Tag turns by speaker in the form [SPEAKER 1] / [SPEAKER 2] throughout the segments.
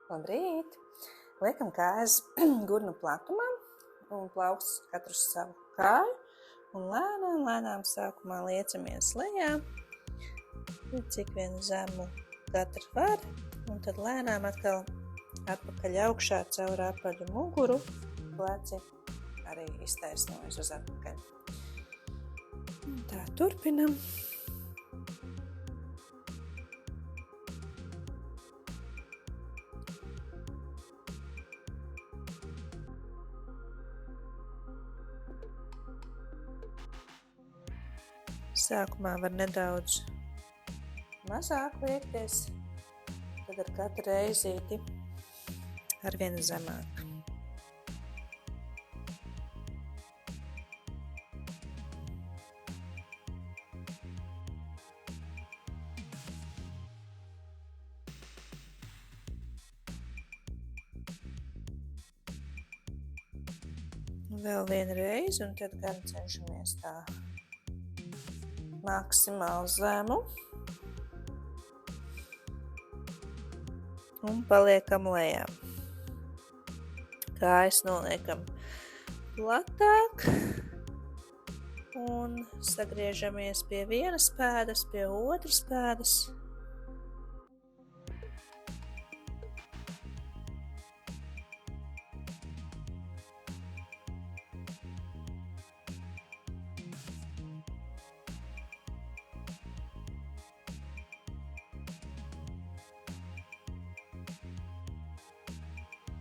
[SPEAKER 1] Labrīt! Liekam kājas gurnu platumā un plaukstus katru savu kāju un lēnām sākumā liecamies lejā, cik vien zemu katra var, un tad lēnām atkal atpakaļ augšā caur apaļu muguru, pleci arī iztaisnojas uz atpakaļ. Un tā turpinam. Sākumā var nedaudz mazāk liekties, tad ar katru reizīti arvien zemāk. Vēl vienu reizi, un tad gan cenšamies tā maksimāli zemu un paliekam lejā. Kājas noliekam platāk un sagriežamies pie vienas pēdas, pie otras pēdas.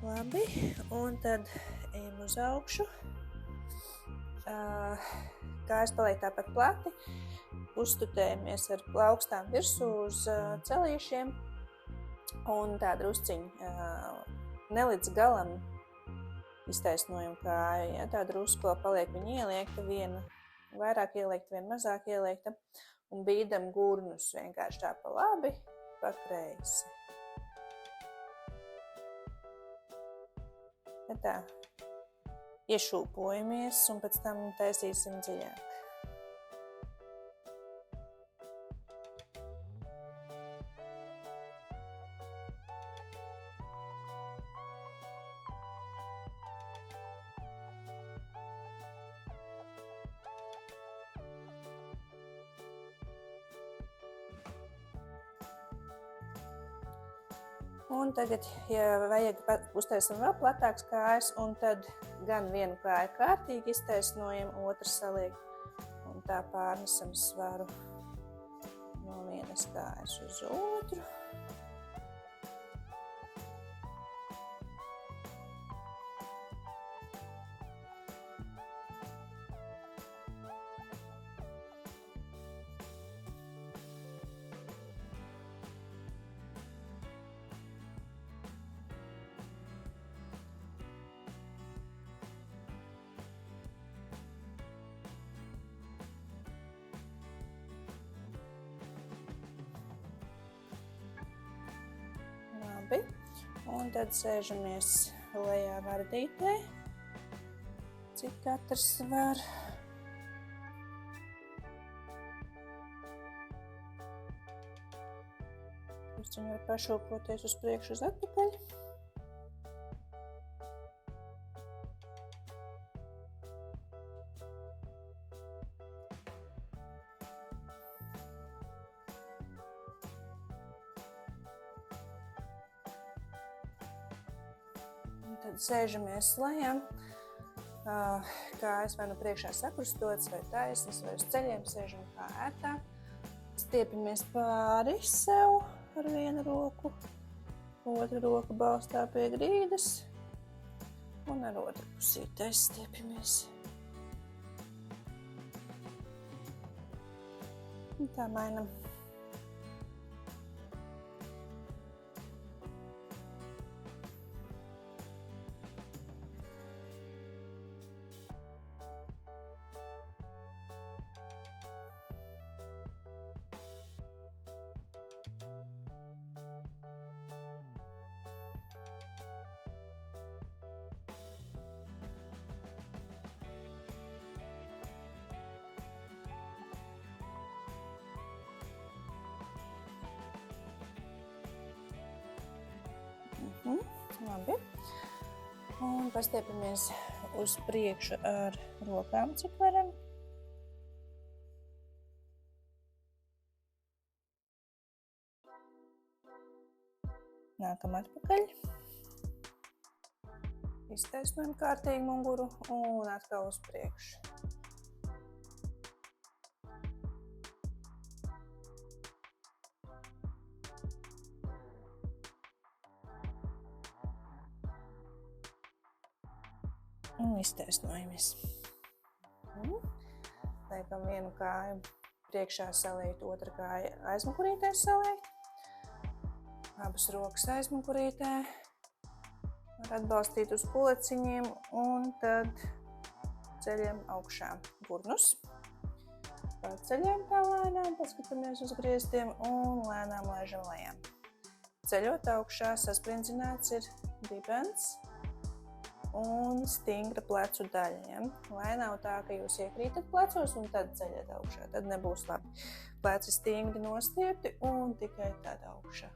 [SPEAKER 1] Labi, un tad ejam uz augšu. Kājas paliek tāpat plati, uzstutējamies ar plaukstām virsū uz celīšiem un tā drusciņ ne līdz galam iztaisnojam kāju. Ja? Tā drusko paliek viņa ieliekta, viena vairāk ieliekta, viena mazāk ieliekta, un bīdam gurnus vienkārši tā pa labi, pa kreisi. Tā iešūpojamies un pēc tam taisīsim dziļāk. Un tagad, ja vajag, uztaisam vēl platāks kājas, un tad gan vienu kāju kārtīgi iztaisnojam, otru saliek, un tā pārnesam svaru no vienas kājas uz otru. Labi, un tad sēžamies lejā vardītē, cik katrs var. Jūs viņu var pašūpoties uz priekšu uz atpakaļ. Tad sēžamies lejā, kājas vai nu priekšā sakrustotas, vai taisnas, vai uz ceļiem sēžam kā ērtāk. Stiepamies pāri sev ar vienu roku, otru roku balstā pie grīdas un ar otru pusītē stiepamies. Un tā mainam. Labi. Un pastiepamies uz priekšu ar rokām, cik varam. Nākam atpakaļ. Iztaisnojam kārtīgi muguru un atkal uz priekšu. Un iztaisnojamies. Liekam vienu kāju priekšā saliekt, otru kāju aizmugurītē saliekt. Abas rokas aizmugurītē. Var atbalstīt uz kuleciņiem un tad ceļam augšā gurnus. Ceļam tā lēnām, paskatāmies uz griestiem un lēnām laižam lejā. Ceļot augšā sasprindzināts ir dibens un stingra plecu daļa. Ja? Lai nav tā, ka jūs iekrītat plecos un tad ceļat augšā. Tad nebūs labi. Pleci stingri nostiepti un tikai tad augšā.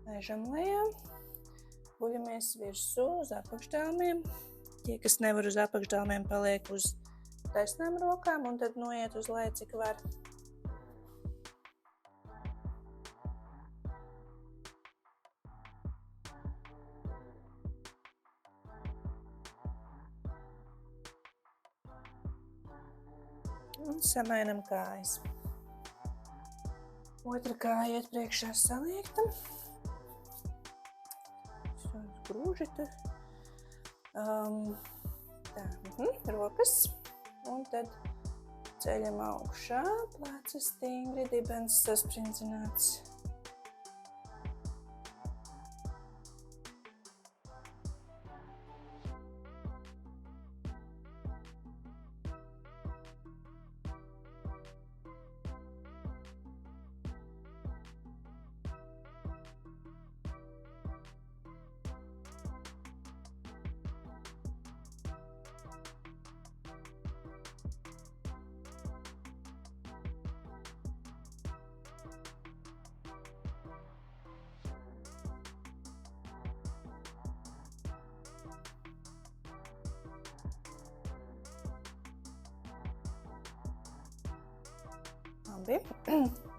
[SPEAKER 1] Laižam lejā, guļamies virsū uz apakšdālmiem. Tie, kas nevar uz apakšdālmiem, paliek uz taisnām rokām un tad noiet uz leju, cik var. Un samainam kājas. Otra kāja iet priekšā saliekta. Grūžita. Rokas. Un tad ceļam augšā, pleci stingri, dibens sasprindzināts. Labi,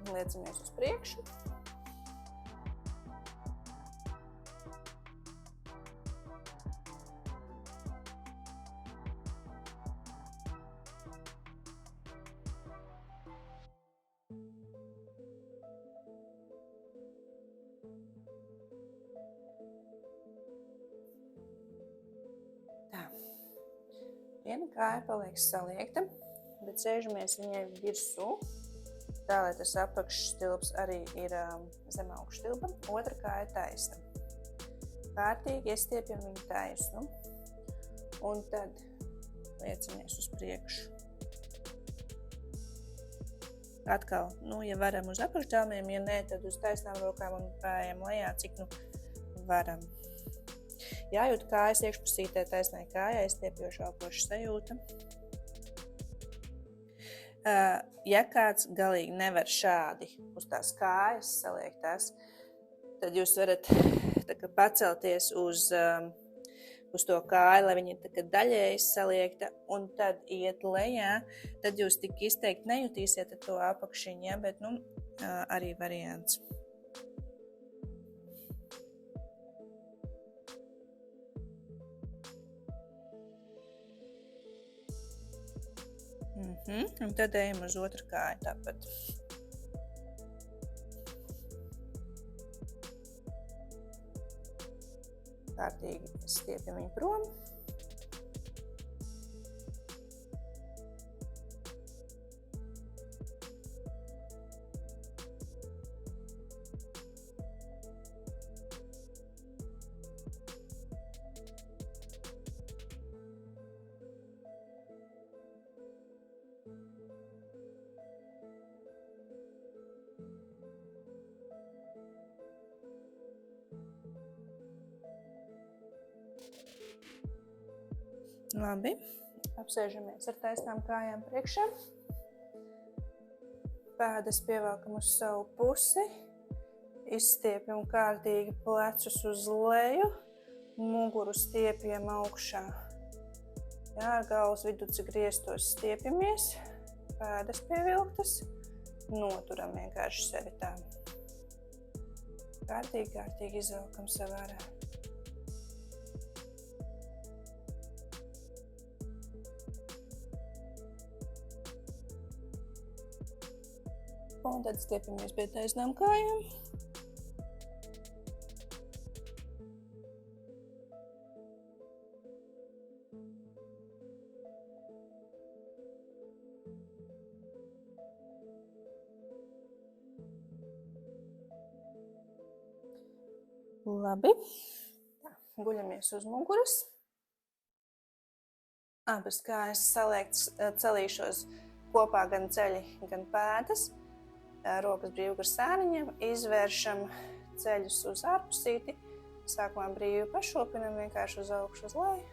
[SPEAKER 1] liecamies uz priekšu. Tā. Viena kāja paliek saliekta, bet sēžamies viņai virsū. Tā, lai tas apakšstilps arī ir zem augšstilpa. Otra kāja taisna. Kārtīgi iestiepjam viņu taisnu. Un tad liecamies uz priekšu. Atkal, ja varam uz apakšdālmiem, ja nē, tad uz taisnām rokām un pājam lejā, cik varam. Jājūt kājas iekšpusītē taisnai kājai, stiepjoša elpoša sajūta. Ja kāds galīgi nevar šādi uz tās kājas saliektās, tad jūs varat pacelties uz to kāju, lai viņa ir daļēji saliekta, un tad iet lejā, tad jūs tik izteikti nejutīsiet ar to apakšiņu, ja, bet arī variants. Un tad ejam uz otru kāju tāpat. Kārtīgi stiepjam viņu prom. Labi. Apsēžamies ar taisnām kājām priekšā. Pēdas pievelkam uz savu pusi. Izstiepjam kārtīgi plecus uz leju. Muguru stiepjam augšā. Jā, ar galvas viduci griestos stiepjamies. Pēdas pievilktas. Noturam vienkārši sevi tā. Kārtīgi izvelkam sev ārā. Un tad stiepamies pie taisnām kājām. Labi. Tā, guļamies uz muguras. Abas kājas saliektas, celīšos kopā gan ceļi, gan pēdas. Rokas brīvi gar sēniņiem. Izvēršam ceļus uz ārpusīti. Sākumā brīvi pašopinam vienkārši uz augšu uz leju.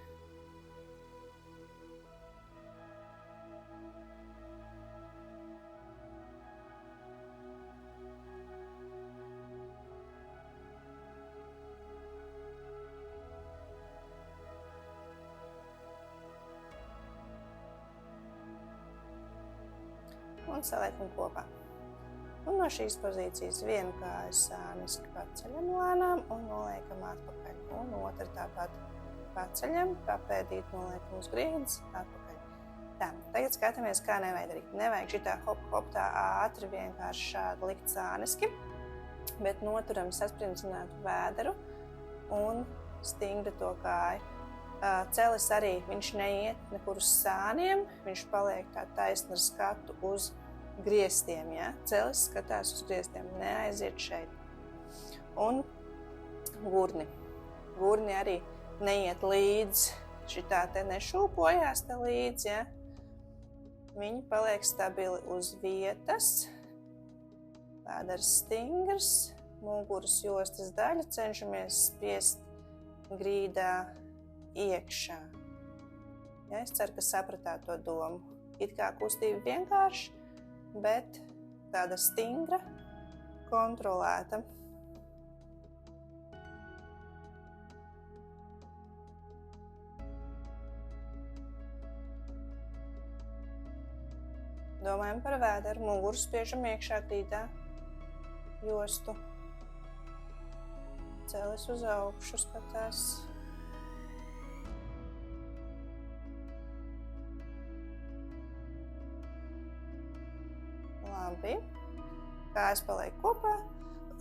[SPEAKER 1] Un saliekam kopā. Un no šīs pozīcijas vienu kāju sāniski paceļam lēnām un noliekam atpakaļ. Un otru tāpat paceļam, papēdīt noliekam uz grīdas, atpakaļ. Tā, tagad skatāmies, kā nevajag darīt. Nevajag šitā hop tā ātri vienkārši šādi likt sāniski, bet noturam sasprincinātu vēderu un stingri to kāju. Celis arī, viņš neiet nekur uz sāniem, viņš paliek tā taisni ar skatu uz griestiem, ja? Celis skatās uz griestiem, neaiziet šeit. Un gurni. Gurni arī neiet līdz, šitā te nešūpojās te līdz, ja? Viņi paliek stabili uz vietas, vēders stingrs, muguras jostas daļa cenšamies spiest grīdā iekšā. Ja, es ceru, ka sapratāt to domu. It kā kustība vienkārši, bet tāda stingra, kontrolēta. Domājam par vēderu, muguru spiežam iekšā grīdā, jostu. Celis uz augšu skatās. Labi. Kājas paliek kopā.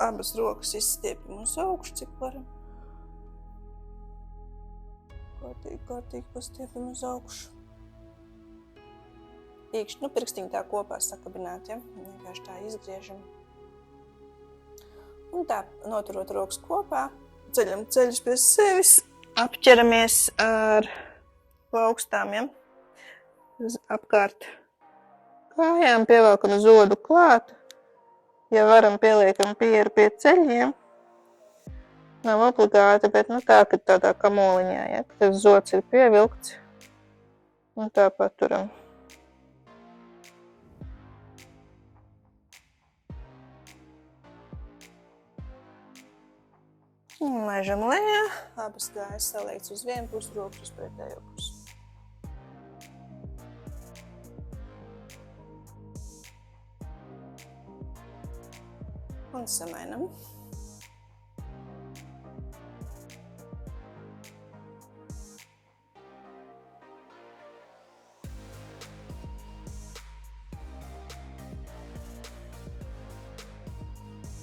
[SPEAKER 1] Abas rokas izstiepjam uz augšu, cik varam. Kārtīgi pastiepjam uz augšu. Īkšķi, pirkstiņi tā kopā sakabināti, ja? Vienkārši tā izgriežam. Un tā, noturot rokas kopā, ceļam ceļus pie sevis, apķeramies ar plaukstām, ja? Apkārt kājām, pievelkam zodu klāt. Ja varam, pieliekam pieru pie ceļiem. Nav obligāti, bet tā, ka tādā kamoliņā, ja? Tas zods ir pievilkts. Un tā paturam. Un laižam lejā, abas kājas saliekts uz vienu pusi, rokas uz pretējo pusi. Un samainam.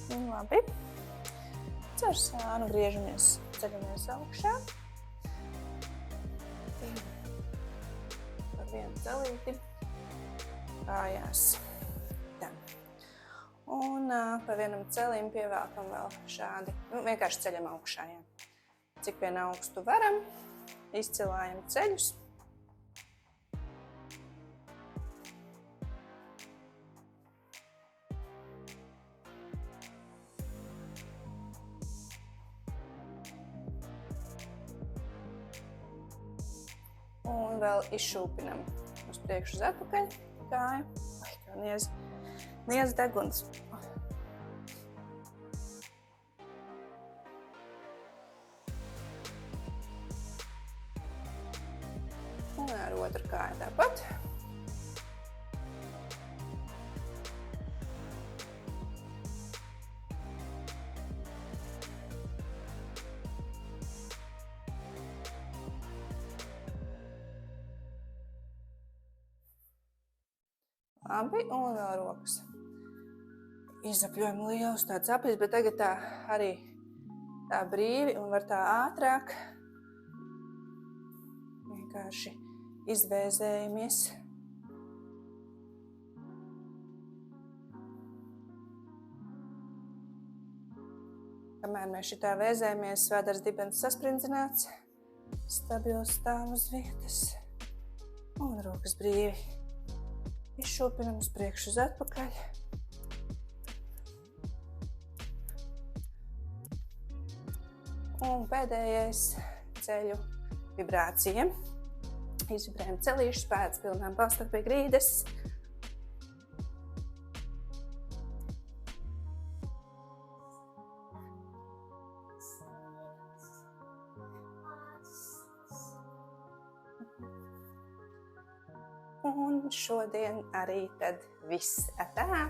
[SPEAKER 1] Un labi. Ar sānu griežamies, ceļamies augšā. Par vienu celīti kājās. Tā. Un pa vienam celim pievelkam vēl šādi, vienkārši ceļam augšā, jā. Cik vien augstu varam, izcelājam ceļus. Un un vēl izšūpinam uz priekšu uz atpakaļ kāju. Ai, kā niez deguns. Un ar otru kāju tāpat. Labi, un vēl rokas. Izapļojam lielus tāds aplis, bet tagad tā arī tā brīvi un var tā ātrāk. Vienkārši izvēzējamies. Kamēr mēs šitā vēzējamies, svēdars dibens sasprindzināts, stabils stāv uz vietas un rokas brīvi. Izšūpinam uz priekšu uz atpakaļ. Un pēdējais ceļu vibrācija. Izvibrējam celīšu pēdas, pilnām balstot pie grīdas. Un šodien arī tad viss. Atā!